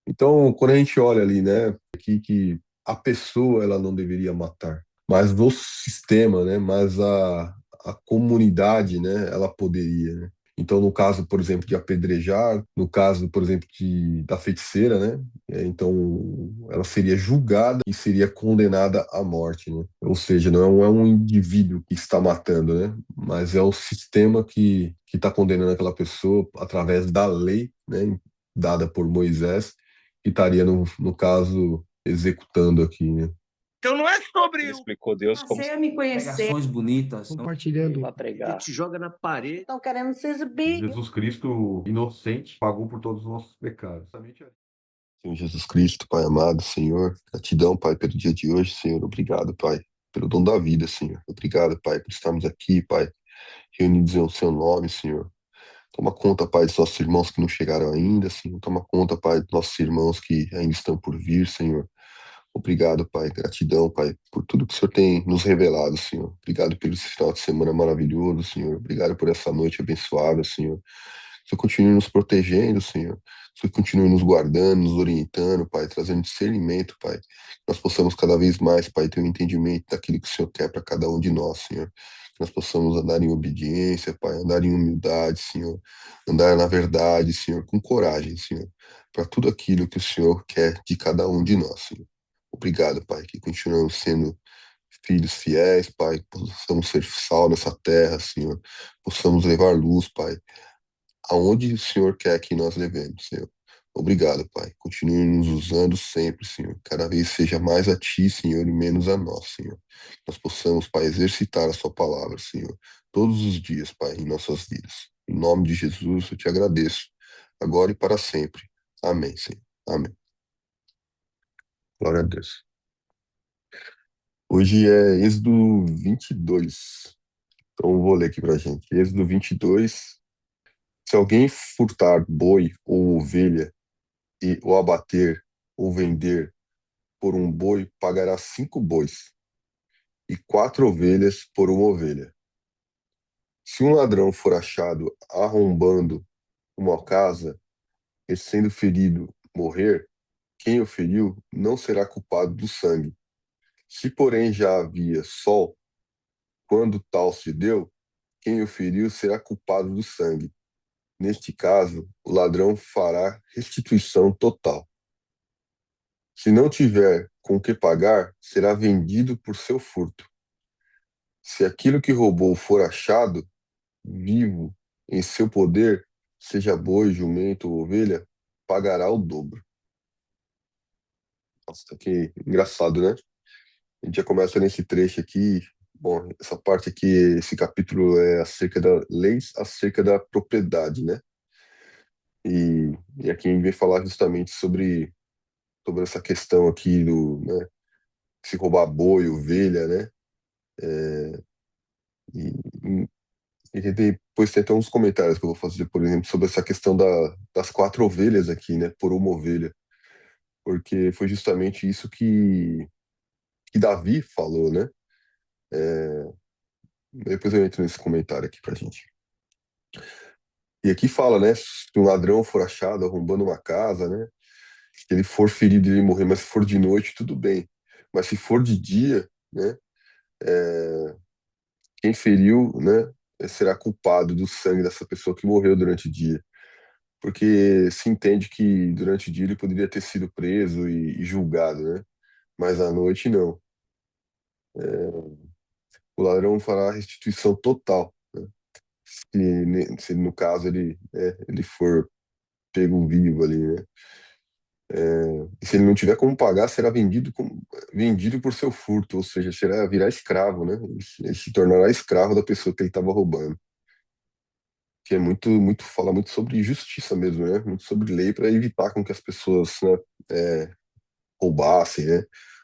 Então, quando a gente olha ali, né, aqui que a pessoa ela não deveria matar, mas o sistema, né, mas a comunidade, né, ela poderia, né? Então, no caso, por exemplo, de apedrejar, no caso, por exemplo, da feiticeira, né? Então, ela seria julgada e seria condenada à morte, né? Ou seja, não é um indivíduo que está matando, né? Mas é o sistema que está condenando aquela pessoa através da lei, né? Dada por Moisés, que estaria, no caso, executando aqui, né? Então não é Ele sobre o explicou Deus como Passei a me conhecer. Pregações bonitas, compartilhando. para que pregar. te joga na parede. Estão querendo se exibir. Jesus Cristo, inocente, pagou por todos os nossos pecados. Senhor Jesus Cristo, Pai amado, Senhor, gratidão, Pai, pelo dia de hoje, Senhor, obrigado, Pai, pelo dom da vida, Senhor, obrigado, Pai, por estarmos aqui, Pai, reunidos em o Seu nome, Senhor. Toma conta, Pai, dos nossos irmãos que não chegaram ainda, Senhor, toma conta, Pai, dos nossos irmãos que ainda estão por vir, Senhor. Obrigado, Pai, gratidão, Pai, por tudo que o Senhor tem nos revelado, Senhor. Obrigado pelo esse final de semana maravilhoso, Senhor. Obrigado por essa noite abençoada, Senhor. Que o Senhor continue nos protegendo, Senhor. Que o Senhor continue nos guardando, nos orientando, Pai, trazendo discernimento, Pai. Que nós possamos cada vez mais, Pai, ter um entendimento daquilo que o Senhor quer para cada um de nós, Senhor. Que nós possamos andar em obediência, Pai, andar em humildade, Senhor. Andar na verdade, Senhor, com coragem, Senhor. Para tudo aquilo que o Senhor quer de cada um de nós, Senhor. Obrigado, Pai, que continuamos sendo filhos fiéis, Pai, que possamos ser sal nessa terra, Senhor. Possamos levar luz, Pai, aonde o Senhor quer que nós levemos, Senhor. Obrigado, Pai. Continue nos usando sempre, Senhor. Cada vez seja mais a Ti, Senhor, e menos a nós, Senhor. Nós possamos, Pai, exercitar a Sua palavra, Senhor, todos os dias, Pai, em nossas vidas. Em nome de Jesus, eu te agradeço, agora e para sempre. Amém, Senhor. Amém. Glória a Deus. Hoje é Êxodo 22. Então, eu vou ler aqui pra gente. Êxodo 22. Se alguém furtar boi ou ovelha e o abater ou vender por um boi, pagará 5 bois e 4 ovelhas por uma ovelha. Se um ladrão for achado arrombando uma casa e sendo ferido morrer, quem o feriu não será culpado do sangue. Se, porém, já havia sol quando tal se deu, quem o feriu será culpado do sangue. Neste caso, o ladrão fará restituição total. Se não tiver com que pagar, será vendido por seu furto. Se aquilo que roubou for achado vivo em seu poder, seja boi, jumento ou ovelha, pagará o dobro. Nossa, que engraçado, né? A gente já começa nesse trecho aqui. Bom, essa parte aqui, esse capítulo é acerca da leis, acerca da propriedade, né? E aqui a gente vem falar justamente sobre essa questão aqui né, se roubar boi, ovelha, né? E, e, e depois tem até uns comentários que eu vou fazer, por exemplo, sobre essa questão das 4 ovelhas aqui, né? Por uma ovelha. Porque foi justamente isso que Davi falou, né? Depois eu entro nesse comentário aqui pra gente. E aqui fala, né? Se um ladrão for achado arrombando uma casa, né? Se ele for ferido e ele morrer, mas se for de noite, tudo bem. Mas se for de dia, né? Quem feriu, né? Será culpado do sangue dessa pessoa que morreu durante o dia. Porque se entende que durante o dia ele poderia ter sido preso e julgado, né? Mas à noite não. O ladrão fará restituição total, né? Se no caso ele for pego vivo ali, né? E se ele não tiver como pagar, será vendido por seu furto, ou seja, virá escravo, né? Ele se tornará escravo da pessoa que ele estava roubando. Que é fala muito sobre justiça mesmo, né? Muito sobre lei para evitar com que as pessoas, né, é, roubassem, né?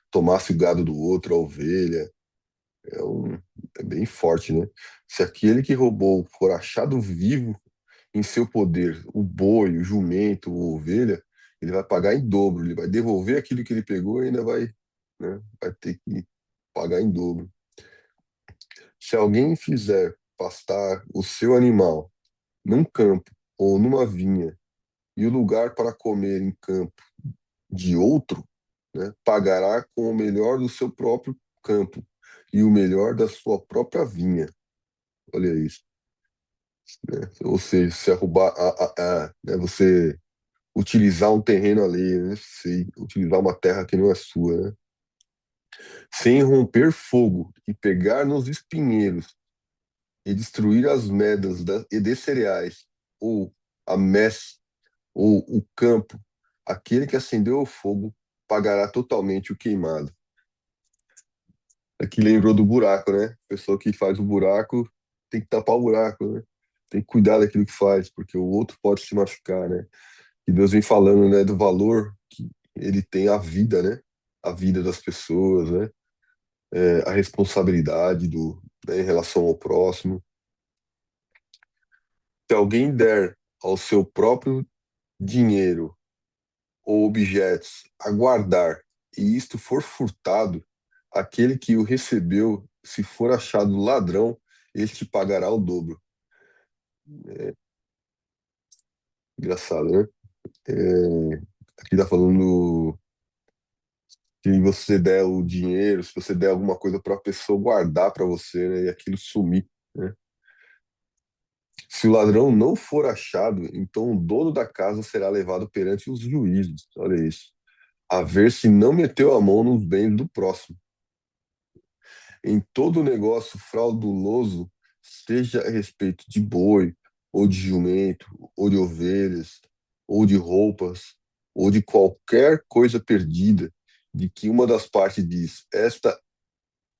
Tomasse o gado do outro, a ovelha. É, um, é bem forte, né? Se aquele que roubou for achado vivo em seu poder, o boi, o jumento, a ovelha, ele vai pagar em dobro, ele vai devolver aquilo que ele pegou e ainda vai ter que pagar em dobro. Se alguém fizer pastar o seu animal num campo ou numa vinha, e o lugar para comer em campo de outro, né, pagará com o melhor do seu próprio campo e o melhor da sua própria vinha. Olha isso, né? Ou seja, se arrubar, né, você utilizar um terreno alheio, né? Se utilizar uma terra que não é sua, né? Sem romper fogo e pegar nos espinheiros e destruir as medas e de cereais, ou a messe, ou o campo, aquele que acendeu o fogo pagará totalmente o queimado. Aqui lembrou do buraco, né? A pessoa que faz o buraco tem que tapar o buraco, né? Tem que cuidar daquilo que faz, porque o outro pode se machucar, né? E Deus vem falando, né, do valor que ele tem à vida, né? A vida das pessoas, né? A responsabilidade né, em relação ao próximo. Se alguém der ao seu próprio dinheiro ou objetos a guardar, e isto for furtado, aquele que o recebeu, se for achado ladrão, este pagará o dobro. Engraçado, né? É, aqui tá falando que você der o dinheiro, se você der alguma coisa para a pessoa guardar para você, né, e aquilo sumir, né? Se o ladrão não for achado, então o dono da casa será levado perante os juízes. Olha isso. A ver se não meteu a mão nos bens do próximo. Em todo negócio frauduloso, seja a respeito de boi, ou de jumento, ou de ovelhas, ou de roupas, ou de qualquer coisa perdida, de que uma das partes diz: esta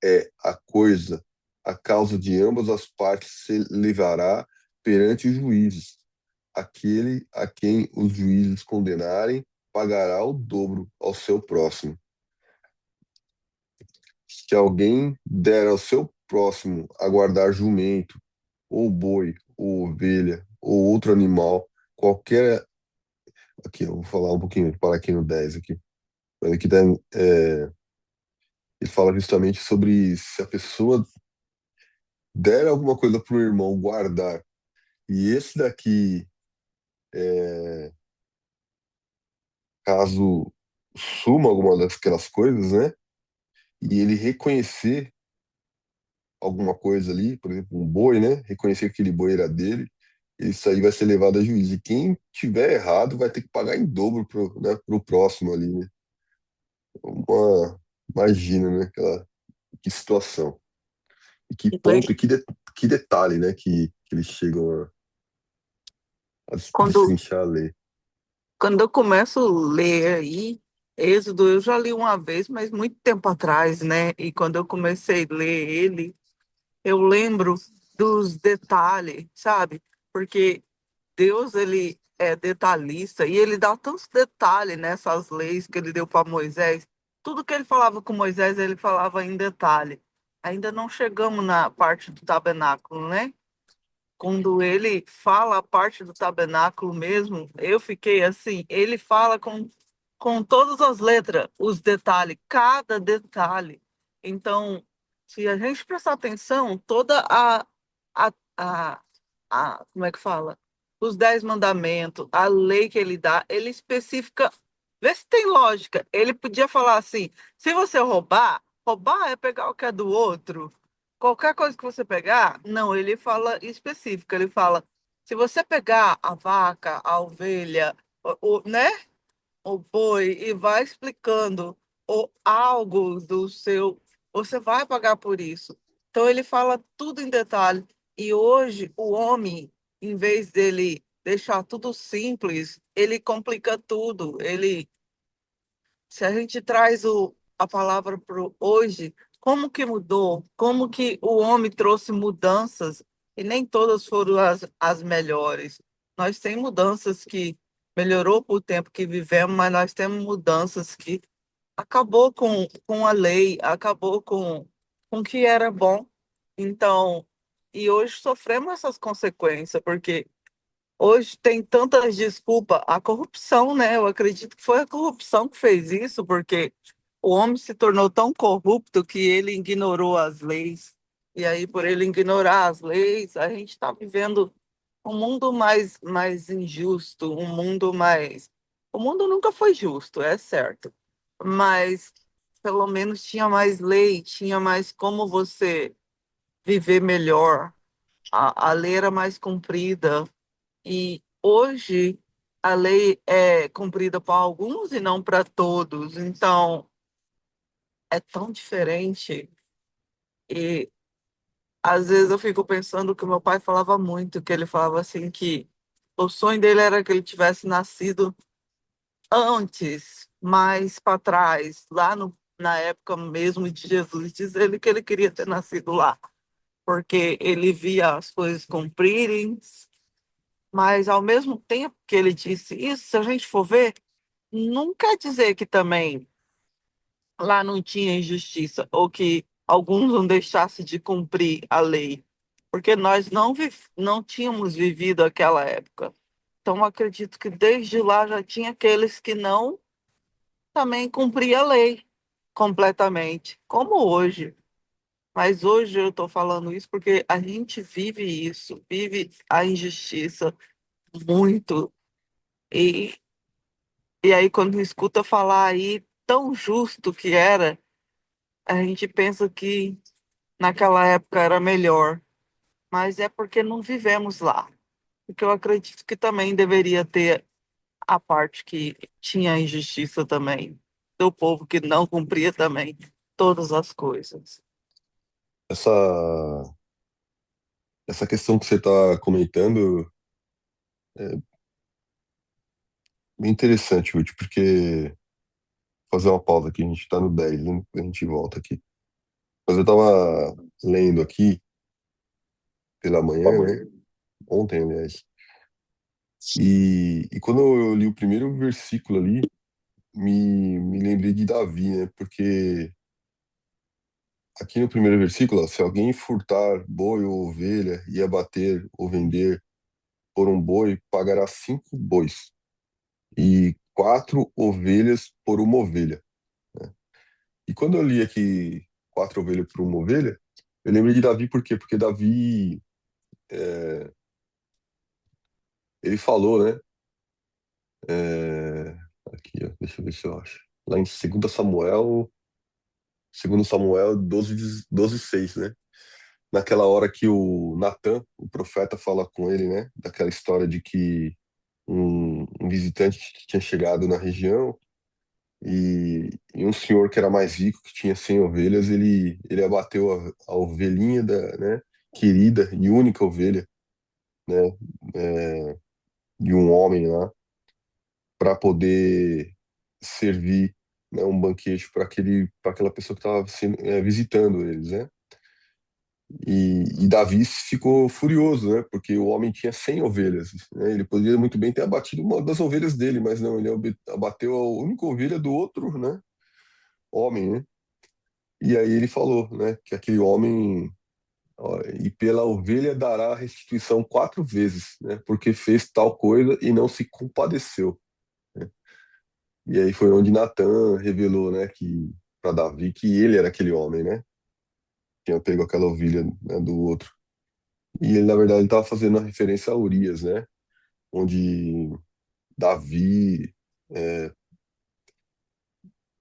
é a coisa, a causa de ambas as partes se levará perante os juízes. Aquele a quem os juízes condenarem pagará o dobro ao seu próximo. Se alguém der ao seu próximo a guardar jumento, ou boi, ou ovelha, ou outro animal, qualquer. Aqui, eu vou falar um pouquinho, vou parar aqui no 10 aqui. Mas aqui ele fala justamente sobre se a pessoa der alguma coisa para o irmão guardar, e esse daqui, caso suma alguma daquelas coisas, né? E ele reconhecer alguma coisa ali, por exemplo, um boi, né? Reconhecer que aquele boi era dele, isso aí vai ser levado a juízo. E quem tiver errado vai ter que pagar em dobro né, pro próximo ali, né? Imagina, né? Que situação. E que ponto, e que detalhe, né? Que eles chegam a Quando, destrinchar a lei. quando eu começo a ler aí, Êxodo, eu já li uma vez, mas muito tempo atrás, né? E quando eu comecei a ler ele, eu lembro dos detalhes, sabe? Porque Deus, ele é detalhista e ele dá tantos detalhes nessas leis que ele deu para Moisés. Tudo que ele falava com Moisés, ele falava em detalhe. Ainda não chegamos na parte do tabernáculo, né? Quando ele fala a parte do tabernáculo mesmo, eu fiquei assim, ele fala com todas as letras, os detalhes, cada detalhe. Então, se a gente prestar atenção, toda a, a, como é que fala? Os 10 mandamentos, a lei que ele dá, ele especifica, vê se tem lógica. Ele podia falar assim, se você roubar, roubar é pegar o que é do outro. Qualquer coisa que você pegar, não, ele fala específico, ele fala, se você pegar a vaca, a ovelha, né, o boi, e vai explicando algo do seu, você vai pagar por isso. Então ele fala tudo em detalhe. E hoje o homem, em vez dele deixar tudo simples, ele complica tudo. Ele se a gente traz a palavra para hoje, como que mudou? Como que o homem trouxe mudanças e nem todas foram as melhores. Nós temos mudanças que melhorou por tempo que vivemos, mas nós temos mudanças que acabou com a lei, acabou com o que era bom. Então, e hoje sofremos essas consequências, porque hoje tem tantas desculpas, a corrupção, né? Eu acredito que foi a corrupção que fez isso, porque o homem se tornou tão corrupto que ele ignorou as leis. E aí, por ele ignorar as leis, a gente está vivendo um mundo mais injusto, um mundo mais. O mundo nunca foi justo, é certo, mas pelo menos tinha mais lei, tinha mais como você viver melhor. A lei era mais cumprida. E hoje a lei é cumprida para alguns e não para todos. Então, é tão diferente. E às vezes eu fico pensando que o meu pai falava muito, que ele falava assim que o sonho dele era que ele tivesse nascido antes, mais para trás, lá no, na época mesmo de Jesus. Diz ele que ele queria ter nascido lá, porque ele via as coisas cumprirem, mas ao mesmo tempo que ele disse isso, se a gente for ver, não quer dizer que também lá não tinha injustiça ou que alguns não deixassem de cumprir a lei, porque nós não tínhamos vivido aquela época. Então, acredito que desde lá já tinha aqueles que não também cumpriam a lei completamente, como hoje. Mas hoje eu estou falando isso porque a gente vive isso, vive a injustiça muito. E, e aí, quando escuta falar aí tão justo que era, a gente pensa que naquela época era melhor, mas é porque não vivemos lá. Porque eu acredito que também deveria ter a parte que tinha injustiça também, do povo que não cumpria também todas as coisas. Essa, essa questão que você está comentando é bem interessante, Ruth, porque fazer uma pausa aqui, a gente está no 10, né? A gente volta aqui. Mas eu estava lendo aqui pela manhã, né? Ontem, aliás. E quando eu li o primeiro versículo ali, me lembrei de Davi, né? Porque aqui no primeiro versículo, ó, se alguém furtar boi ou ovelha e abater ou vender por um boi, pagará 5 bois e 4 ovelhas por uma ovelha. E quando eu li aqui 4 ovelhas por uma ovelha, eu lembrei de Davi, por quê? Porque Davi, ele falou, né? É, aqui, ó, deixa eu ver se eu acho. Lá em 2 Samuel 12:6, né? Naquela hora que o Natan, o profeta, fala com ele, né? Daquela história de que um visitante tinha chegado na região e um senhor que era mais rico, que tinha 100 ovelhas, ele abateu a ovelhinha né? Querida e única ovelha, né? é, de um homem lá, para poder servir, né, um banquete para aquela pessoa que estava visitando eles, né? E Davi ficou furioso, né? Porque o homem tinha 100 ovelhas, né? Ele poderia muito bem ter abatido uma das ovelhas dele, mas não, ele abateu a única ovelha do outro, né? Homem, né? E aí ele falou, né? Que aquele homem, ó, e pela ovelha dará restituição 4 vezes, né? Porque fez tal coisa e não se compadeceu, né? E aí foi onde Natan revelou, né? Que para Davi que ele era aquele homem, né? Tinha pego aquela ovelha, né, do outro. E ele, na verdade, estava fazendo uma referência a Urias, né? Onde Davi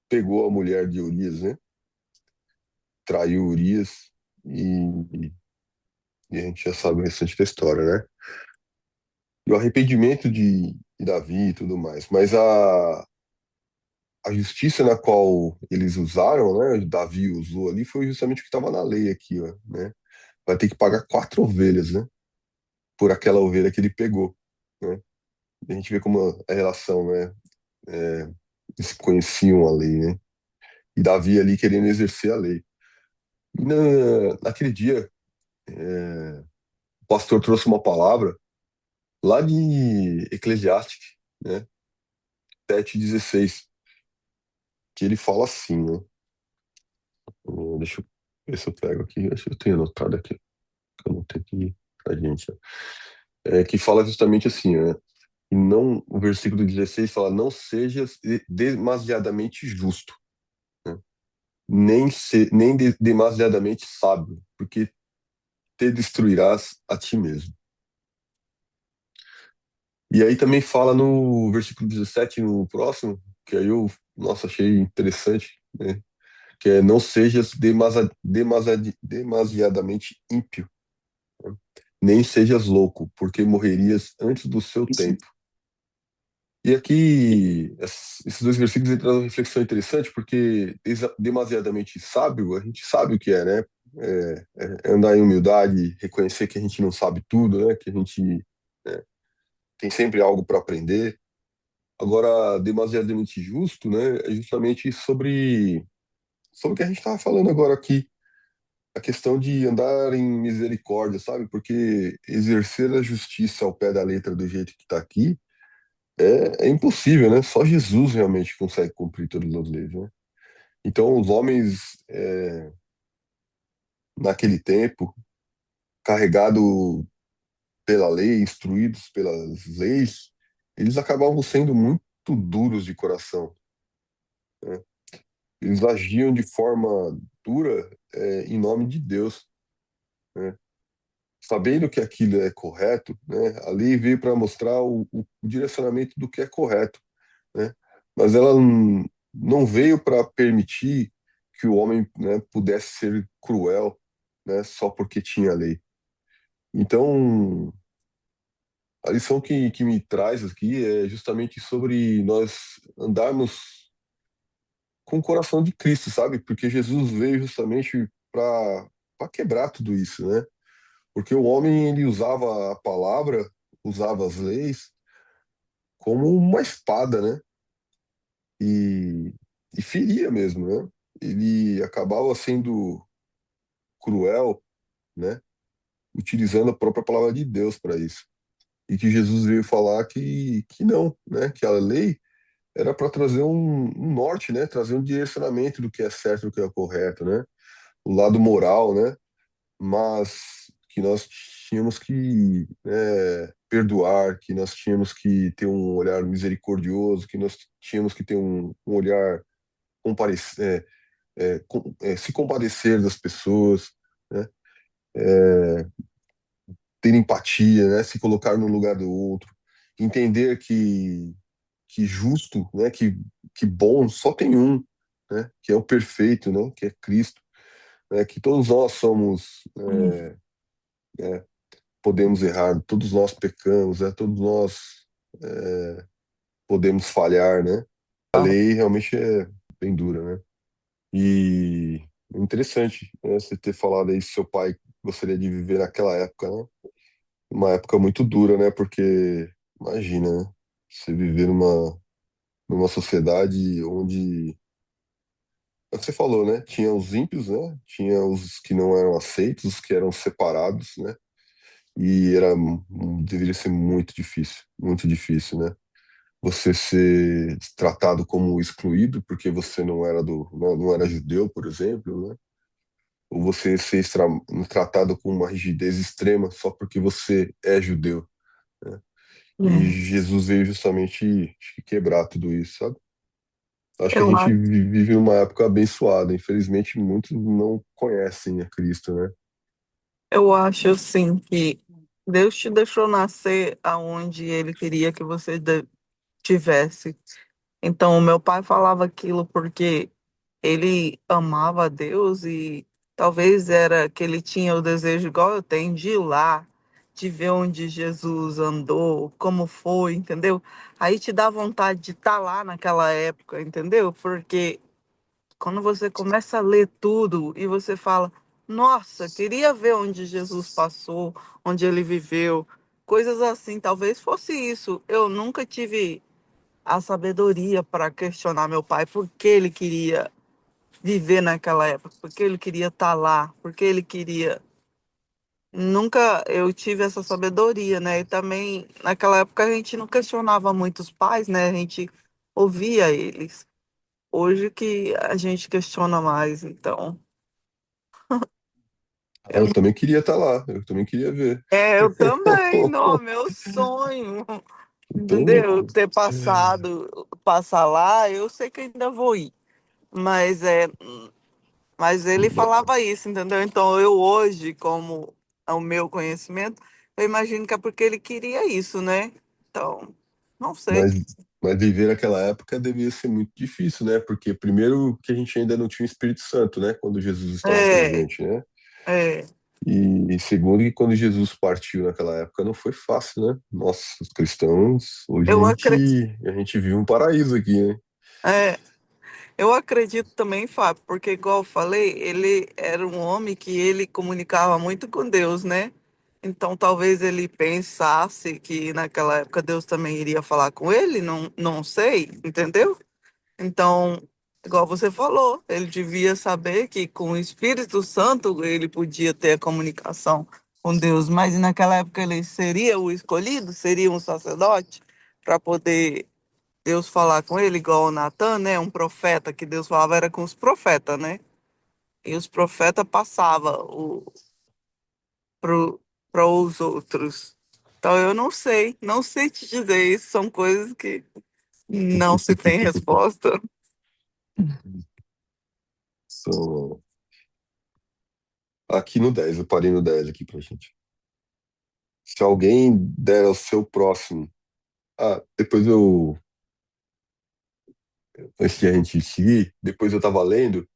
pegou a mulher de Urias, né? Traiu Urias e, e a gente já sabe o restante da história, né? E o arrependimento de Davi e tudo mais. Mas a justiça na qual eles usaram, né? Davi usou ali foi justamente o que estava na lei aqui, ó, né? Vai ter que pagar 4 ovelhas, né? Por aquela ovelha que ele pegou, né? E a gente vê como a relação, né? É, eles se conheciam a lei, né? E Davi ali querendo exercer a lei. E naquele dia, o pastor trouxe uma palavra lá de Eclesiastes, né? 7:16, que ele fala assim, né? Deixa eu ver se eu pego aqui, acho que eu tenho anotado aqui, que eu não tenho aqui pra gente, ó. Que fala justamente assim, né? E não, o versículo 16 fala, não sejas demasiadamente justo, né? Nem demasiadamente sábio, porque te destruirás a ti mesmo. E aí também fala no versículo 17, no próximo, que aí eu, nossa, achei interessante, né? Que é não sejas demasiadamente ímpio, né? Nem sejas louco, porque morrerias antes do seu tempo. E aqui, esses dois versículos entram numa reflexão interessante, porque demasiadamente sábio, a gente sabe o que é, né? É andar em humildade, reconhecer que a gente não sabe tudo, né? Que a gente, né, tem sempre algo para aprender. Agora, demasiadamente justo, né? É justamente sobre o que a gente estava falando agora aqui, a questão de andar em misericórdia, sabe? Porque exercer a justiça ao pé da letra do jeito que está aqui é impossível, né? Só Jesus realmente consegue cumprir todas as leis, né? Então, os homens, naquele tempo, carregados pela lei, instruídos pelas leis, eles acabavam sendo muito duros de coração, né? Eles agiam de forma dura, em nome de Deus, né? Sabendo que aquilo é correto, né? A lei veio para mostrar o direcionamento do que é correto, né? Mas ela não veio para permitir que o homem, né, pudesse ser cruel, né, só porque tinha lei. Então, a lição que me traz aqui é justamente sobre nós andarmos com o coração de Cristo, sabe? Porque Jesus veio justamente para quebrar tudo isso, né? Porque o homem ele usava a palavra, usava as leis como uma espada, né? E, e feria mesmo, né? Ele acabava sendo cruel, né? Utilizando a própria palavra de Deus para isso. E que Jesus veio falar que não, né? Que a lei era para trazer um norte, né? Trazer um direcionamento do que é certo, do que é correto, né? O lado moral, né? Mas que nós tínhamos que, perdoar, que nós tínhamos que ter um olhar misericordioso, que nós tínhamos que ter um olhar se compadecer das pessoas, né? Ter empatia, né? Se colocar no lugar do outro, entender que justo, né? Que bom só tem um, né? Que é o perfeito, né? Que é Cristo, né? Que todos nós somos, podemos errar, todos nós pecamos, né? Todos nós podemos falhar, né? A lei realmente é bem dura, né? E é interessante, né, você ter falado aí que seu pai gostaria de viver naquela época, né? Uma época muito dura, né? Porque, imagina, né? Você viver numa sociedade onde, é o que você falou, né? Tinha os ímpios, né? Tinha os que não eram aceitos, os que eram separados, né? E deveria ser muito difícil, né? Você ser tratado como excluído porque você não era judeu, por exemplo, né? Ou você ser tratado com uma rigidez extrema só porque você é judeu, né? E É, Jesus veio justamente acho que quebrar tudo isso, sabe? Acho que a eu, gente a- vive numa época abençoada. Infelizmente, muitos não conhecem a Cristo, né? eu acho assim que Deus te deixou nascer aonde Ele queria que você tivesse. Então, o meu pai falava aquilo porque ele amava a Deus e talvez era que ele tinha o desejo, igual eu tenho, de ir lá, de ver onde Jesus andou, como foi, entendeu? Aí te dá vontade de estar lá naquela época, entendeu? Porque quando você começa a ler tudo e você fala, nossa, queria ver onde Jesus passou, onde ele viveu, coisas assim, talvez fosse isso. Eu nunca tive a sabedoria para questionar meu pai por que ele queria viver naquela época, por que ele queria estar lá, por que ele queria. Nunca eu tive essa sabedoria, né? E também naquela época a gente não questionava muito os pais, né? A gente ouvia eles. Hoje que a gente questiona mais, então. Ah, Eu, eu também queria estar lá, eu também queria ver. eu também, não, meu sonho, Então, entendeu? Ter passar lá, eu sei que ainda vou ir. Mas mas ele falava isso, entendeu? Então eu hoje, como é o meu conhecimento, eu imagino que é porque ele queria isso, né? Então, não sei. Mas, mas viver naquela época devia ser muito difícil, né? Porque primeiro que a gente ainda não tinha o Espírito Santo, né? Quando Jesus estava É, presente, né? é. E segundo que quando Jesus partiu naquela época não foi fácil, né? Nossa, os cristãos, hoje Eu acredito. a gente vive um paraíso aqui, né? É, eu acredito também, Fábio, porque, igual eu falei, ele era um homem que ele comunicava muito com Deus, né? Então, talvez ele pensasse que naquela época Deus também iria falar com ele, não, não sei, entendeu? Então, igual você falou, ele devia saber que com o Espírito Santo ele podia ter a comunicação com Deus, mas naquela época ele seria o escolhido, seria um sacerdote para poder Deus falar com ele, igual o Natan, né? Um profeta que Deus falava era com os profetas, né? E os profetas passavam para os outros. Então eu não sei, não sei te dizer isso, são coisas que não se tem resposta. São, aqui no 10 eu parei no 10 aqui pra gente. Se alguém der ao seu próximo. Ah, depois antes de a gente seguir, depois eu tava lendo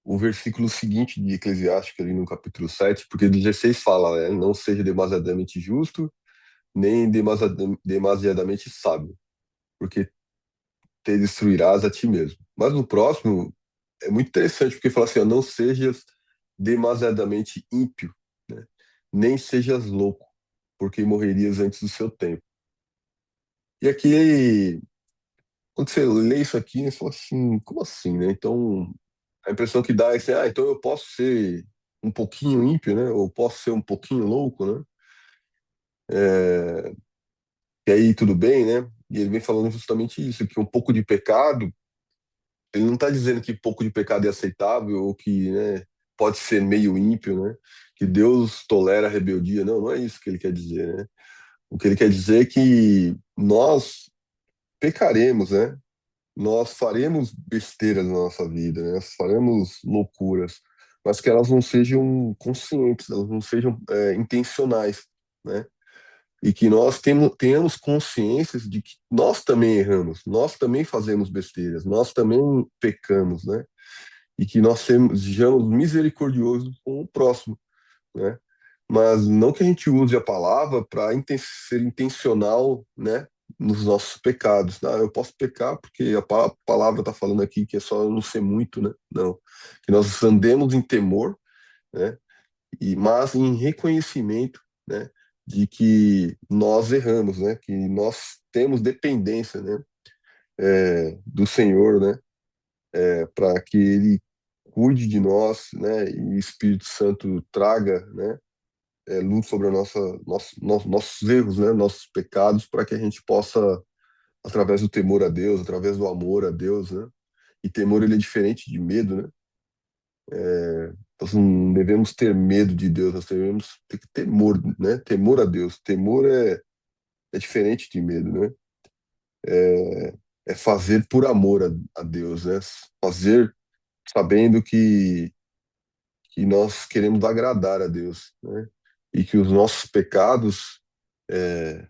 o versículo seguinte de Eclesiásticos, ali no capítulo 7 porque 16 fala, né? Não seja demasiadamente justo, nem demasiadamente sábio, porque te destruirás a ti mesmo. Mas no próximo é muito interessante, porque fala assim, ó, não sejas demasiadamente ímpio, né? Nem sejas louco, porque morrerias antes do seu tempo. E aqui, quando você lê isso aqui, você fala assim, como assim, né? Então, a impressão que dá é assim, ah, então eu posso ser um pouquinho ímpio, né? Ou posso ser um pouquinho louco, né? É, e aí tudo bem, né? E ele vem falando justamente isso, que um pouco de pecado, ele não está dizendo que pouco de pecado é aceitável ou que, né, pode ser meio ímpio, né? Que Deus tolera a rebeldia. Não, não é isso que ele quer dizer, né? O que ele quer dizer é que nós pecaremos, né? Nós faremos besteiras na nossa vida, né? Nós faremos loucuras, mas que elas não sejam conscientes, elas não sejam intencionais, né? E que nós tenhamos consciência de que nós também erramos, nós também fazemos besteiras, nós também pecamos, né? E que nós sejamos misericordiosos com o próximo, né? Mas não que a gente use a palavra para ser intencional, né, nos nossos pecados. Ah, eu posso pecar porque a palavra está falando aqui que é só eu não ser muito, né? Não. Que nós andemos em temor, né? Mas em reconhecimento, né, de que nós erramos, né? Que nós temos dependência, né, do Senhor, né? Para que Ele cuide de nós, né? E o Espírito Santo traga, né, luz sobre nossos erros, né, nossos pecados, para que a gente possa, através do temor a Deus, através do amor a Deus, né, e temor ele é diferente de medo, né, nós não devemos ter medo de Deus, nós devemos ter temor, né, temor a Deus, temor é diferente de medo, né, é fazer por amor a Deus, né, fazer sabendo que nós queremos agradar a Deus, né, e que os nossos pecados é,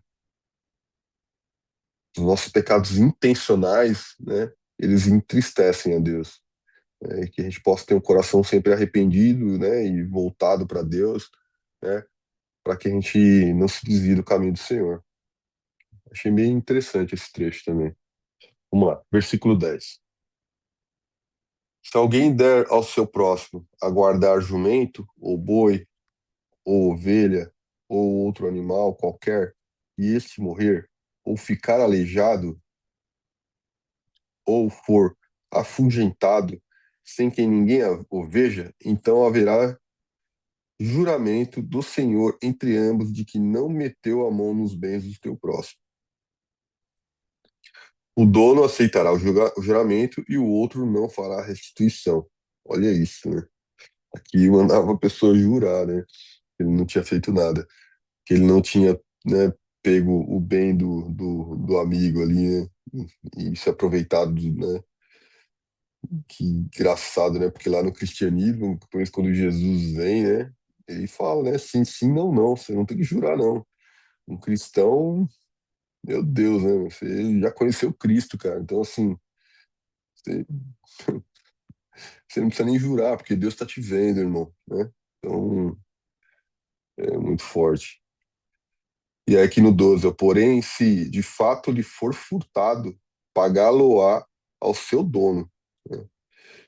os nossos pecados intencionais, né, eles entristecem a Deus. Né, e que a gente possa ter um coração sempre arrependido, né, e voltado para Deus, né, para que a gente não se desvie do caminho do Senhor. Achei bem interessante esse trecho também. Vamos lá, versículo 10. Se alguém der ao seu próximo a guardar jumento, ou boi, ou ovelha, ou outro animal qualquer, e este morrer, ou ficar aleijado, ou for afugentado sem que ninguém o veja, então haverá juramento do Senhor entre ambos de que não meteu a mão nos bens do teu próximo. O dono aceitará o juramento e o outro não fará restituição. Olha isso, né? Aqui mandava a pessoa jurar, né? Que ele não tinha feito nada, que ele não tinha, né, pego o bem do amigo ali, né? E se aproveitado, né? Que engraçado, né? Porque lá no cristianismo, depois quando Jesus vem, né? Ele fala, né? Sim, sim, não, não. Você não tem que jurar, não. Um cristão Meu Deus, né? Você já conheceu Cristo, cara. Então, assim, você, você não precisa nem jurar, porque Deus está te vendo, irmão, né? Então, é muito forte. E aí aqui no 12, ó, porém, se de fato lhe for furtado, pagá-lo-á ao seu dono, né?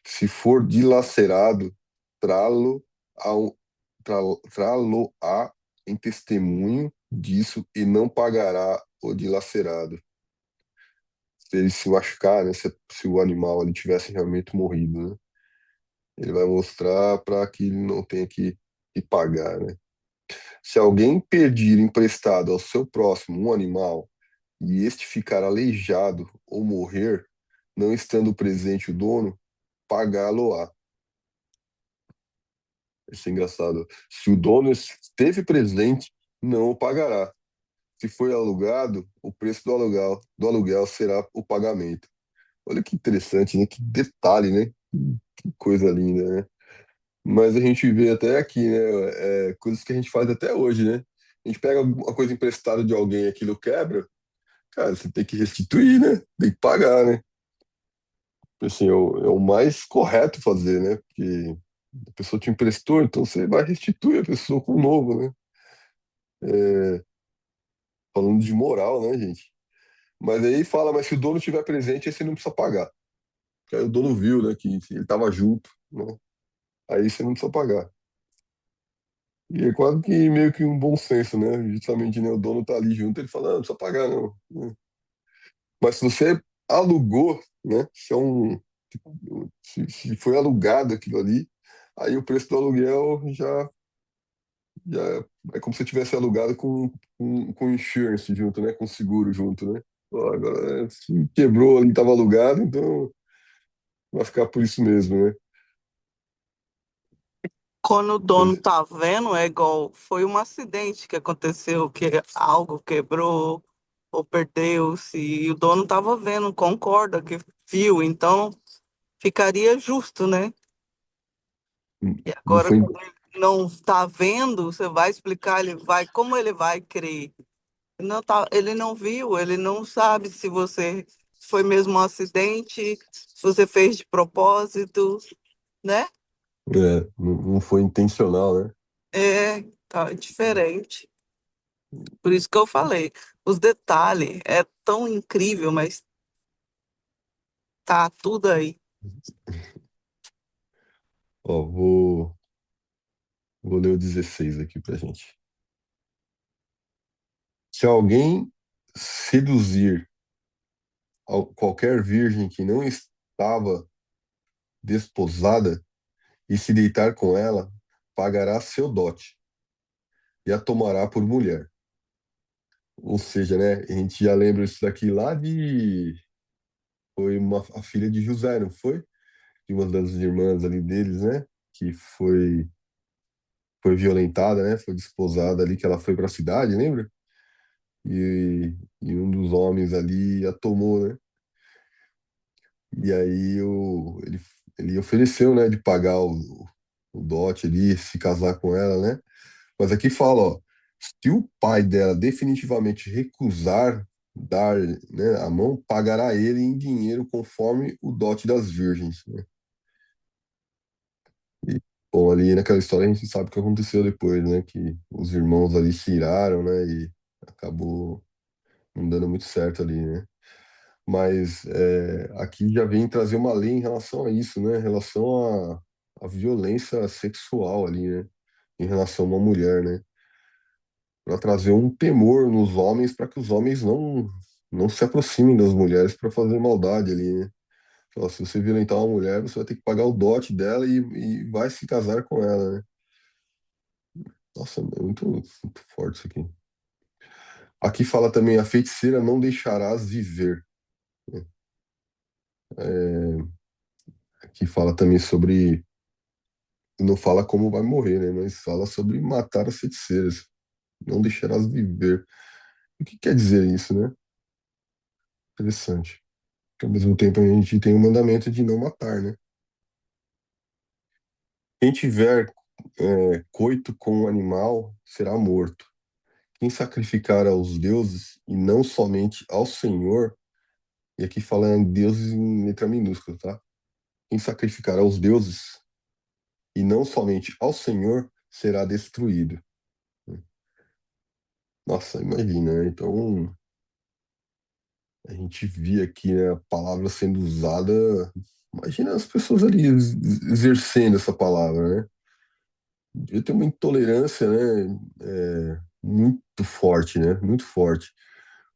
Se for dilacerado, trá-lo ao, trá-lo-á em testemunho disso e não pagará o dilacerado. Se ele se machucar, né, se o animal ali tivesse realmente morrido, né? Ele vai mostrar para que ele não tenha que pagar, né? Se alguém pedir emprestado ao seu próximo um animal e este ficar aleijado ou morrer, não estando presente o dono, pagá-lo-á. Isso é engraçado. Se o dono esteve presente, não o pagará. Se foi alugado, o preço do aluguel será o pagamento. Olha que interessante, né? Que detalhe, né? Que coisa linda, né? Mas a gente vê até aqui, né? Coisas que a gente faz até hoje, né? A gente pega alguma coisa emprestada de alguém, aquilo quebra, cara, você tem que restituir, né? Tem que pagar, né? Assim, é o mais correto fazer, né? Porque a pessoa te emprestou, então você vai restituir a pessoa com o novo, né? É, falando de moral, né, gente? Mas aí fala, mas se o dono estiver presente, aí você não precisa pagar. Porque aí o dono viu, né, que ele estava junto, né? Aí você não precisa pagar. E é quase que meio que um bom senso, né? Justamente, né, o dono tá ali junto, ele fala, não precisa pagar, não, né? Mas se você alugou, né? Se foi alugado aquilo ali, aí o preço do aluguel já é como se tivesse alugado com insurance junto, né? Com seguro junto, né? Ó, agora, se quebrou ali, estava alugado, então vai ficar por isso mesmo, né? Quando o dono Pois- tá vendo, é igual, foi um acidente que aconteceu, que algo quebrou ou perdeu-se, e o dono tava vendo, concorda que viu, então ficaria justo, né? E Não agora, foi. quando ele não está vendo, você vai explicar, ele vai, como ele vai crer? Não tá, ele não viu, ele não sabe se você foi mesmo um acidente, se você fez de propósito, né? Não foi intencional, né? É, tá diferente. Por isso que eu falei, os detalhes é tão incrível, mas tá tudo aí. Ó, vou ler o 16 aqui pra gente. Se alguém seduzir qualquer virgem que não estava desposada e se deitar com ela, pagará seu dote e a tomará por mulher. Ou seja, né, a gente já lembra isso daqui lá de... Foi a filha de José, não foi? De uma das irmãs ali deles, né? Que foi violentada, né? Foi desposada ali, que ela foi para a cidade, lembra? E um dos homens ali a tomou, né? E aí ele ofereceu, né, de pagar o dote ali, se casar com ela, né? Mas aqui fala, ó, se o pai dela definitivamente recusar dar, né, a mão, pagará ele em dinheiro conforme o dote das virgens, né? E, bom, ali naquela história a gente sabe o que aconteceu depois, né? Que os irmãos ali se iraram, né? E acabou não dando muito certo ali, né? Mas aqui já vem trazer uma lei em relação a isso, né? Em relação à violência sexual ali, né? Em relação a uma mulher, né? Para trazer um temor nos homens, para que os homens não se aproximem das mulheres para fazer maldade ali, né? Fala, se você violentar uma mulher, você vai ter que pagar o dote dela e vai se casar com ela, né? Nossa, é muito forte isso aqui. Aqui fala também, a feiticeira não deixarás viver, né? É, aqui fala também sobre, não fala como vai morrer, né? Mas fala sobre matar as feiticeiras. Não deixarás viver. O que quer dizer isso, né? Interessante. Porque ao mesmo tempo a gente tem o mandamento de não matar, né? Quem tiver coito com um animal será morto. quem sacrificar aos deuses e não somente ao Senhor, e aqui fala em deuses em letra minúscula, tá? Quem sacrificar aos deuses e não somente ao Senhor será destruído. Nossa, imagina, né? Então, a gente via aqui, né, a palavra sendo usada. Imagina as pessoas ali exercendo essa palavra, né? Devia ter uma intolerância, né? Muito forte, né? Muito forte.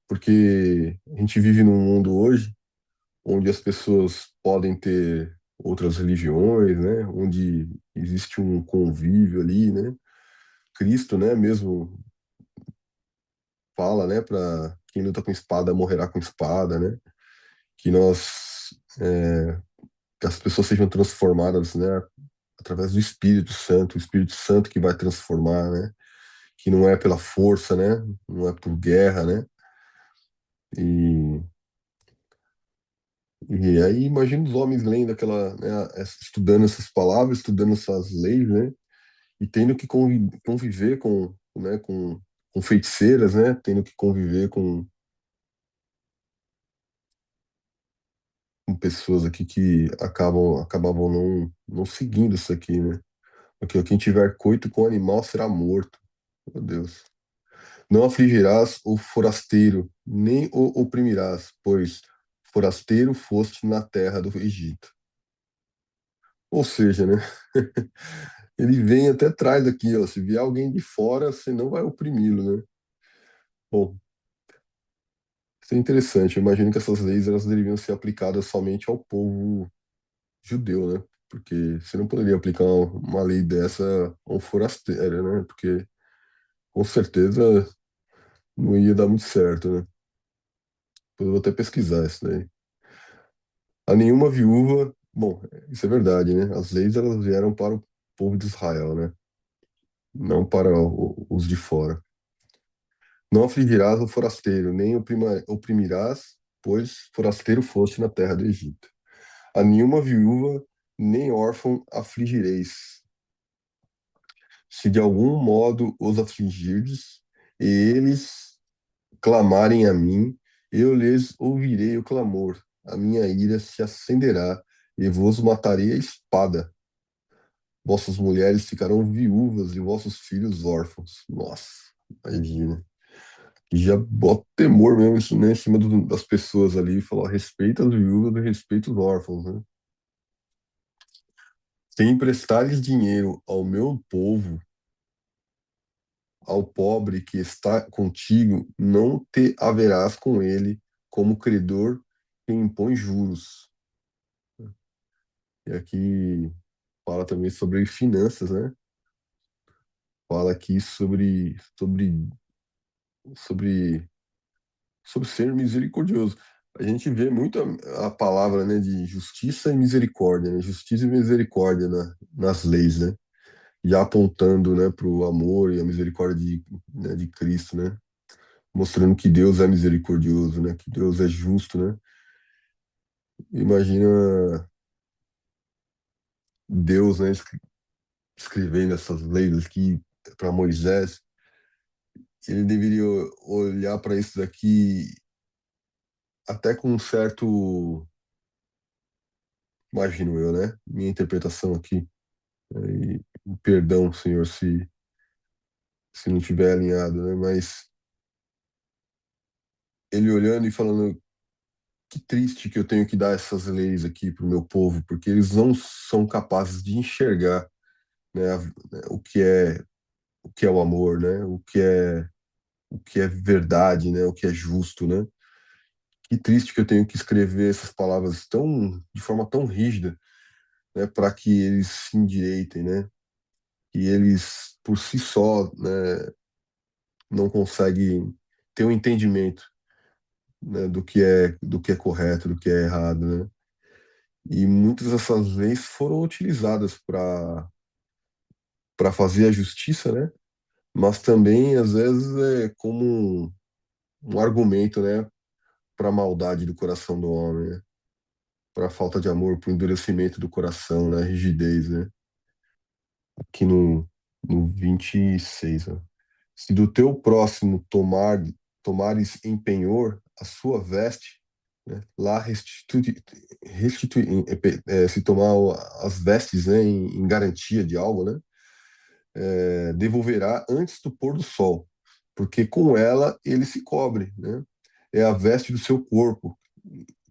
Porque a gente vive num mundo hoje onde as pessoas podem ter outras religiões, né? Onde existe um convívio ali, né? Cristo, né? Mesmo fala, né? Para quem luta com espada morrerá com espada, né? Que nós, que as pessoas sejam transformadas, né? Através do Espírito Santo, o Espírito Santo que vai transformar, né? Que não é pela força, né? Não é por guerra, né? E, e aí imagina os homens lendo aquela, né? Estudando essas palavras, estudando essas leis, né? E tendo que conviver com, né? Com feiticeiras, né? Tendo que conviver com pessoas aqui que acabavam não seguindo isso aqui, né? Porque quem tiver coito com o animal será morto. Meu Deus. Não afligirás o forasteiro, nem o oprimirás, pois forasteiro foste na terra do Egito. Ou seja, né? Ele vem até atrás aqui, ó. Se vier alguém de fora, você não vai oprimi-lo, né? Bom, isso é interessante. Eu imagino que essas leis elas deveriam ser aplicadas somente ao povo judeu, né? Porque você não poderia aplicar uma lei dessa a um forasteiro, né? Porque com certeza não ia dar muito certo, né? Eu vou até pesquisar isso daí. A nenhuma viúva, bom, isso é verdade, né? As leis elas vieram para o povo de Israel, né? Não para os de fora. Não afligirás o forasteiro, nem oprimirás, pois forasteiro foste na terra do Egito. A nenhuma viúva, nem órfão afligireis. Se de algum modo os afligirdes, e eles clamarem a mim, eu lhes ouvirei o clamor. A minha ira se acenderá e vos matarei a espada. Vossas mulheres ficarão viúvas e vossos filhos órfãos. Nossa, imagina. E já bota temor mesmo isso, né, em cima das pessoas ali. Falar, respeita as viúvas e respeita os órfãos, né? Se emprestares dinheiro ao meu povo, ao pobre que está contigo, não te haverás com ele como credor que impõe juros. E aqui fala também sobre finanças, né? Fala aqui sobre sobre ser misericordioso. A gente vê muito a palavra, né, de justiça e misericórdia, né? Justiça e misericórdia nas leis, né? Já apontando, né, para o amor e a misericórdia né, de Cristo, né? Mostrando que Deus é misericordioso, né? Que Deus é justo, né? Imagina Deus, né, escrevendo essas leis aqui para Moisés. Ele deveria olhar para isso daqui até com um certo, imagino eu, né? Minha interpretação aqui. E perdão, Senhor, se não tiver alinhado, né? Mas ele olhando e falando, que triste que eu tenho que dar essas leis aqui para o meu povo, porque eles não são capazes de enxergar, né, o que é o amor, né? O que é verdade, né? O que é justo, né? Que triste que eu tenho que escrever essas palavras de forma tão rígida, né? Para que eles se endireitem, né? Que eles por si só, né, não conseguem ter um entendimento, né, do que é correto, do que é errado, né? E muitas dessas leis foram utilizadas para fazer a justiça, né? Mas também às vezes é como um argumento, né, para a maldade do coração do homem, né? Para a falta de amor, para o endurecimento do coração, né? A rigidez, né? Aqui no 26, ó. Se do teu próximo tomares em penhor a sua veste, né, lá se tomar as vestes, né, em garantia de algo, né, devolverá antes do pôr do sol, porque com ela ele se cobre, né? É a veste do seu corpo.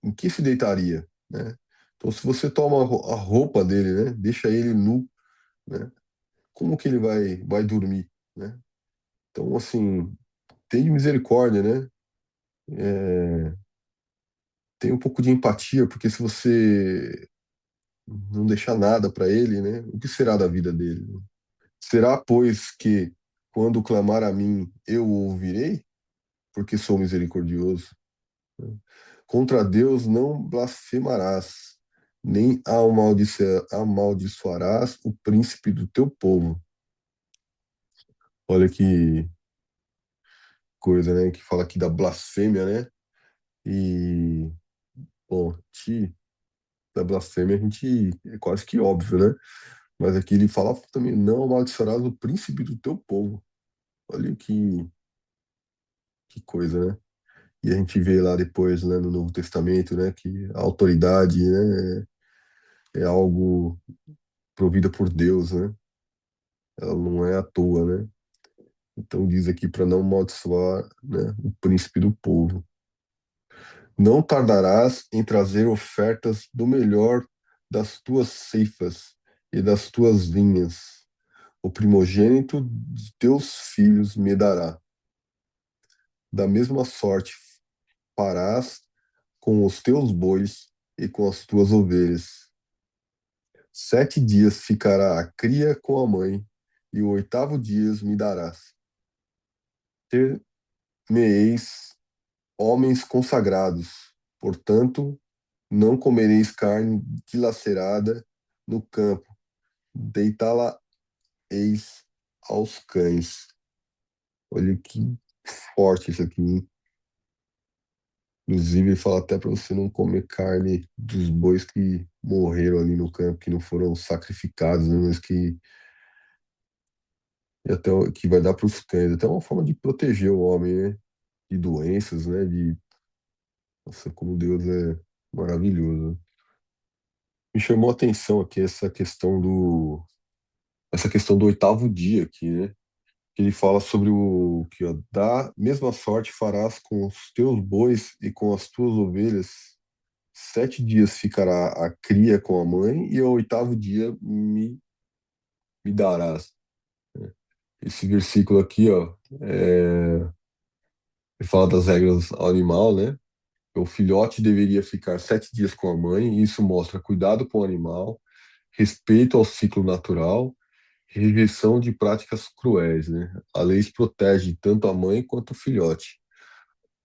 Em que se deitaria, né? Então, se você toma a roupa dele, né, deixa ele nu, né? Como que ele vai dormir, né? Então, assim, tem misericórdia, né? Tem um pouco de empatia, porque se você não deixar nada para ele, né, o que será da vida dele? Será, pois, que quando clamar a mim, eu o ouvirei? Porque sou misericordioso. Contra Deus não blasfemarás, nem amaldiçoarás o príncipe do teu povo. Olha que coisa, né? Que fala aqui da blasfêmia, né? E, bom, da blasfêmia a gente é quase que óbvio, né? Mas aqui ele fala também, não amaldiçoarás o príncipe do teu povo. Olha que coisa, né? E a gente vê lá depois, né, no Novo Testamento, né, que a autoridade, né, é algo provida por Deus, né? Ela não é à toa, né? Então diz aqui para não amaldiçoar, né, o príncipe do povo. Não tardarás em trazer ofertas do melhor das tuas ceifas e das tuas vinhas. O primogênito de teus filhos me dará. Da mesma sorte farás com os teus bois e com as tuas ovelhas. 7 dias ficará a cria com a mãe, e o oitavo dia me darás. Ter-me-eis homens consagrados, portanto, não comereis carne dilacerada no campo, deitá-la-eis aos cães. Olha que forte isso aqui, hein? Inclusive, ele fala até para você não comer carne dos bois que morreram ali no campo, que não foram sacrificados, né, mas que vai dar para os cães. Até uma forma de proteger o homem, né? De doenças, né? Nossa, como Deus é maravilhoso. Me chamou a atenção aqui essa questão do oitavo dia aqui, né? Que ele fala sobre o que, ó, da mesma sorte farás com os teus bois e com as tuas ovelhas. 7 dias ficará a cria com a mãe e ao oitavo dia me darás. Esse versículo aqui, ó, ele fala das regras ao animal, né? O filhote deveria ficar 7 dias com a mãe, e isso mostra cuidado com o animal, respeito ao ciclo natural, rejeição de práticas cruéis, né? A lei protege tanto a mãe quanto o filhote.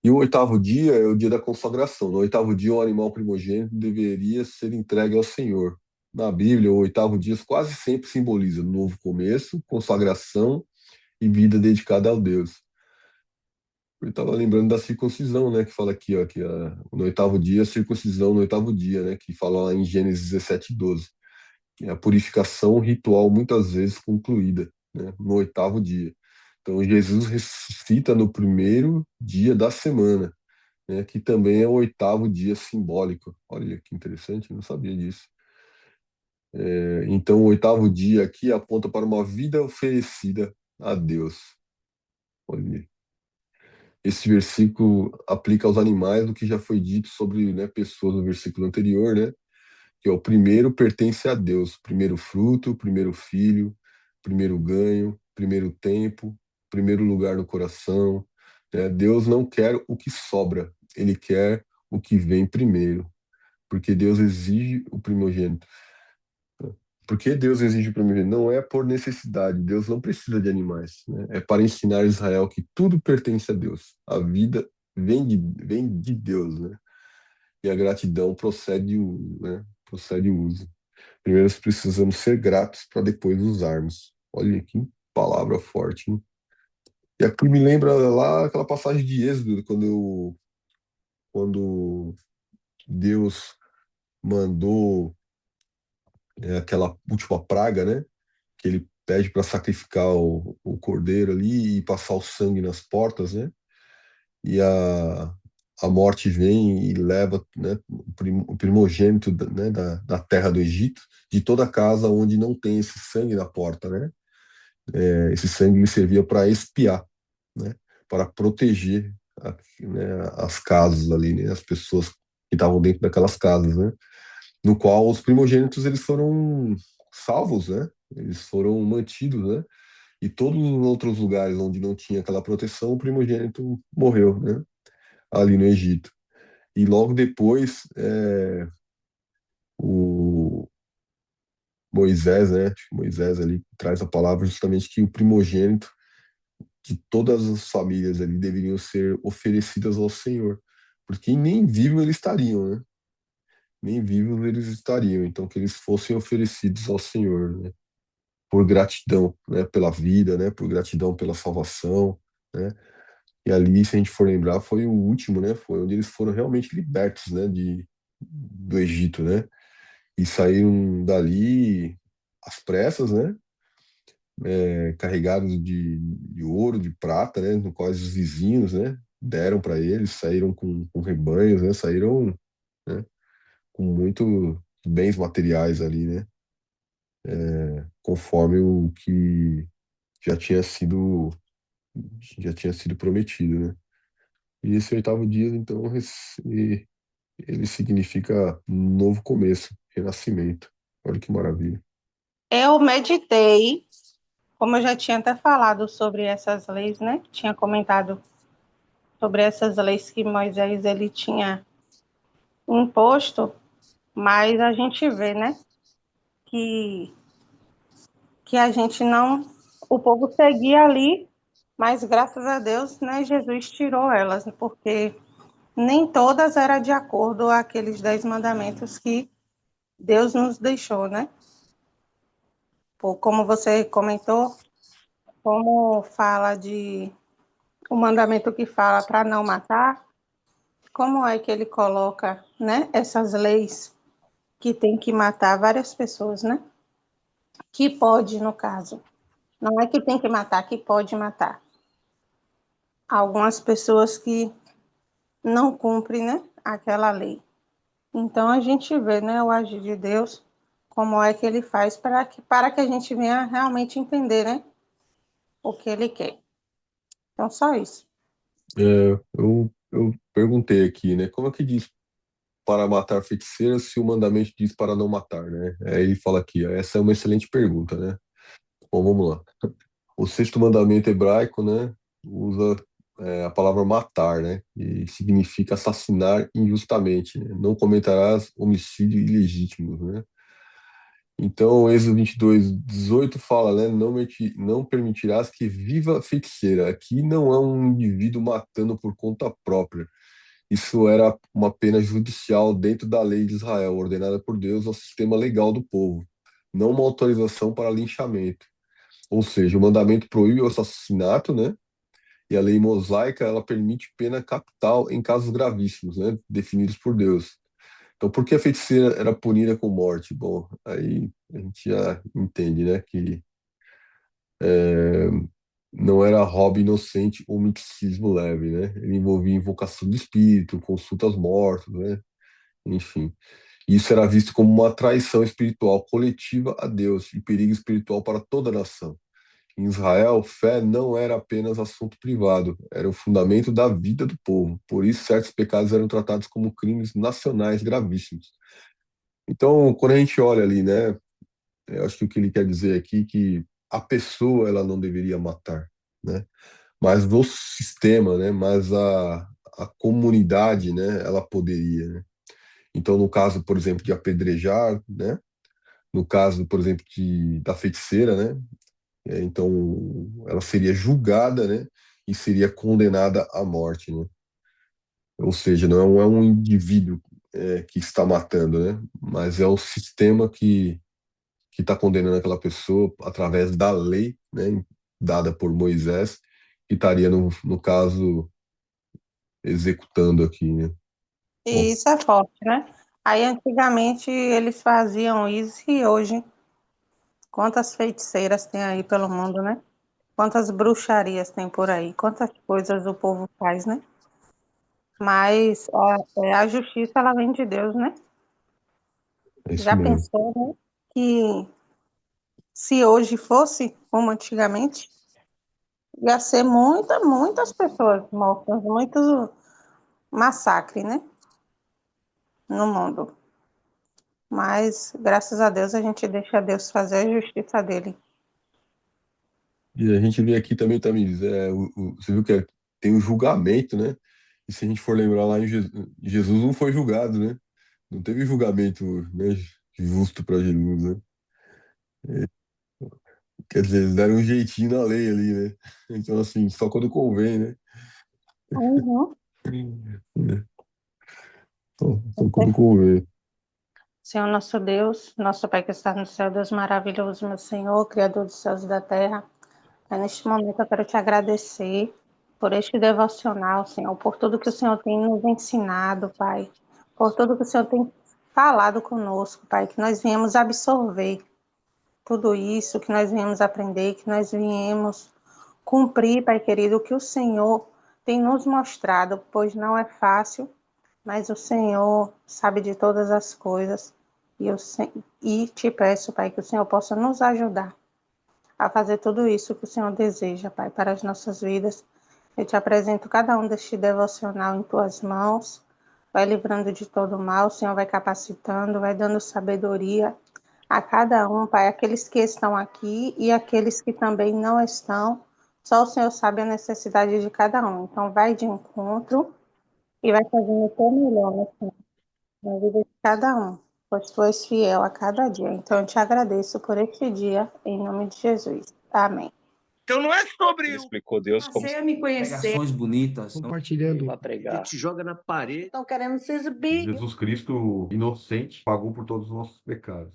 E o oitavo dia é o dia da consagração. No oitavo dia, o animal primogênito deveria ser entregue ao Senhor. Na Bíblia, o oitavo dia quase sempre simboliza novo começo, consagração e vida dedicada ao Deus. Eu estava lembrando da circuncisão, né? Que fala aqui, ó, no oitavo dia, a circuncisão no oitavo dia, né? Que fala lá em Gênesis 17:12. Que é a purificação ritual muitas vezes concluída, né? No oitavo dia. Então, Jesus ressuscita no primeiro dia da semana, né? Que também é o oitavo dia simbólico. Olha que interessante, eu não sabia disso. Então, o oitavo dia aqui aponta para uma vida oferecida a Deus. Olha. Esse versículo aplica aos animais do que já foi dito sobre, né, pessoas no versículo anterior, né? Que é o primeiro pertence a Deus, primeiro fruto, primeiro filho, primeiro ganho, primeiro tempo, primeiro lugar no coração, né? Deus não quer o que sobra, ele quer o que vem primeiro, porque Deus exige o primogênito. Por que Deus exige o primogênito? Não é por necessidade, Deus não precisa de animais, né? É para ensinar Israel que tudo pertence a Deus. A vida vem de Deus, né? E a gratidão procede o uso. Primeiro nós precisamos ser gratos para depois usarmos. Olha que palavra forte, hein? E aqui me lembra lá aquela passagem de Êxodo, quando Deus mandou aquela última praga, né? Que ele pede para sacrificar o cordeiro ali e passar o sangue nas portas, né? E a morte vem e leva, né, o primogênito, né, da terra do Egito, de toda casa onde não tem esse sangue na porta, né? Esse sangue lhe servia para expiar, né? Para proteger né, as casas ali, né? As pessoas que estavam dentro daquelas casas, né? No qual os primogênitos eles foram salvos, né? Eles foram mantidos, né? E todos os outros lugares onde não tinha aquela proteção, o primogênito morreu, né? Ali no Egito. E logo depois, o Moisés, né? Acho que Moisés ali traz a palavra justamente que o primogênito de todas as famílias ali deveriam ser oferecidas ao Senhor, porque nem vivos eles estariam, né? Nem vivos eles estariam, então que eles fossem oferecidos ao Senhor, né? Por gratidão, né? Pela vida, né? Por gratidão pela salvação, né? E ali, se a gente for lembrar, foi o último, né? Foi onde eles foram realmente libertos, né? Do Egito, né? E saíram dali às pressas, né? Carregados de ouro, de prata, né? No qual os vizinhos, né? Deram para eles, saíram com rebanhos, né? Saíram, né? Com muito bens materiais ali, né? Conforme o que já tinha sido já tinha sido prometido, né? E esse oitavo dia, então, ele significa um novo começo, renascimento. Olha que maravilha. Eu meditei, como eu já tinha até falado sobre essas leis, né? Tinha comentado sobre essas leis que Moisés ele tinha imposto, mas a gente vê, né? Que, que a gente não. O povo seguia ali, mas graças a Deus, né? Jesus tirou elas, porque nem todas eram de acordo com aqueles 10 mandamentos que Deus nos deixou, né? Como você comentou, como fala de o mandamento que fala para não matar, como é que ele coloca, né, essas leis que tem que matar várias pessoas, né? Que pode, no caso. Não é que tem que matar, que pode matar. Algumas pessoas que não cumprem, né, aquela lei. Então a gente vê, né, o agir de Deus, como é que ele faz para que a gente venha realmente entender, né, o que ele quer. Então só isso. Eu perguntei aqui, né? Como é que diz para matar feiticeiras se o mandamento diz para não matar, né? Aí ele fala aqui, ó, essa é uma excelente pergunta, né? Bom, vamos lá. O sexto mandamento hebraico, né, usa a palavra matar, né, e significa assassinar injustamente, né? Não cometerás homicídio ilegítimo, né? Então, Êxodo 22:18 fala, né, não permitirás que viva a feiticeira. Aqui não é um indivíduo matando por conta própria. Isso era uma pena judicial dentro da lei de Israel, ordenada por Deus ao sistema legal do povo, não uma autorização para linchamento. Ou seja, o mandamento proíbe o assassinato, né? E a lei mosaica, ela permite pena capital em casos gravíssimos, né? Definidos por Deus. Então, por que a feiticeira era punida com morte? Bom, aí a gente já entende, né? Que não era hobby inocente ou misticismo leve, né? Ele envolvia invocação de espírito, consulta aos mortos, né? Enfim. Isso era visto como uma traição espiritual coletiva a Deus e perigo espiritual para toda a nação. Em Israel, fé não era apenas assunto privado, era o fundamento da vida do povo. Por isso, certos pecados eram tratados como crimes nacionais gravíssimos. Então, quando a gente olha ali, né, eu acho que o que ele quer dizer aqui é que a pessoa ela não deveria matar, né, mas o sistema, né, mas a comunidade, né, ela poderia, né. Então, no caso, por exemplo, de apedrejar, né, no caso, por exemplo, da feiticeira, né, então, ela seria julgada, né, e seria condenada à morte, né? Ou seja, não é um indivíduo que está matando, né? Mas é o sistema que está condenando aquela pessoa através da lei, né, dada por Moisés, que estaria, no caso, executando aqui, né? Bom, E isso é forte, né? Aí antigamente eles faziam isso e hoje Quantas feiticeiras tem aí pelo mundo, né? Quantas bruxarias tem por aí, quantas coisas o povo faz, né? Mas a justiça, ela vem de Deus, né? É isso Já mesmo. pensou, né? Que se hoje fosse como antigamente, ia ser muitas pessoas mortas, muitos massacre, né? No mundo. Mas, graças a Deus, a gente deixa Deus fazer a justiça dele. E a gente vê aqui também, Tamires, você viu que tem o julgamento, né? E se a gente for lembrar lá em Jesus não foi julgado, né? Não teve julgamento, né, justo para Jesus, né? Quer dizer, eles deram um jeitinho na lei ali, né? Então, assim, só quando convém, né? Uhum. Só quando convém. Senhor nosso Deus, nosso Pai que está no céu, Deus maravilhoso, meu Senhor, Criador dos céus e da terra. Neste momento eu quero te agradecer por este devocional, Senhor, por tudo que o Senhor tem nos ensinado, Pai, por tudo que o Senhor tem falado conosco, Pai, que nós viemos absorver tudo isso, que nós viemos aprender, que nós viemos cumprir, Pai querido, o que o Senhor tem nos mostrado, pois não é fácil, mas o Senhor sabe de todas as coisas. E te peço, Pai, que o Senhor possa nos ajudar a fazer tudo isso que o Senhor deseja, Pai, para as nossas vidas. Eu te apresento cada um deste devocional em tuas mãos. Vai livrando de todo mal, o Senhor vai capacitando, vai dando sabedoria a cada um, Pai, aqueles que estão aqui e aqueles que também não estão. Só o Senhor sabe a necessidade de cada um. Então, vai de encontro e vai fazendo o teu melhor, né, Senhor, na vida de cada um, pois tu és fiel a cada dia. Então, eu te agradeço por este dia, em nome de Jesus. Amém. Então não é sobre Ele explicou Deus como você a me conhecer, Pregações bonitas. compartilhando para pregar. te joga na parede. Jesus Cristo inocente pagou por todos os nossos pecados.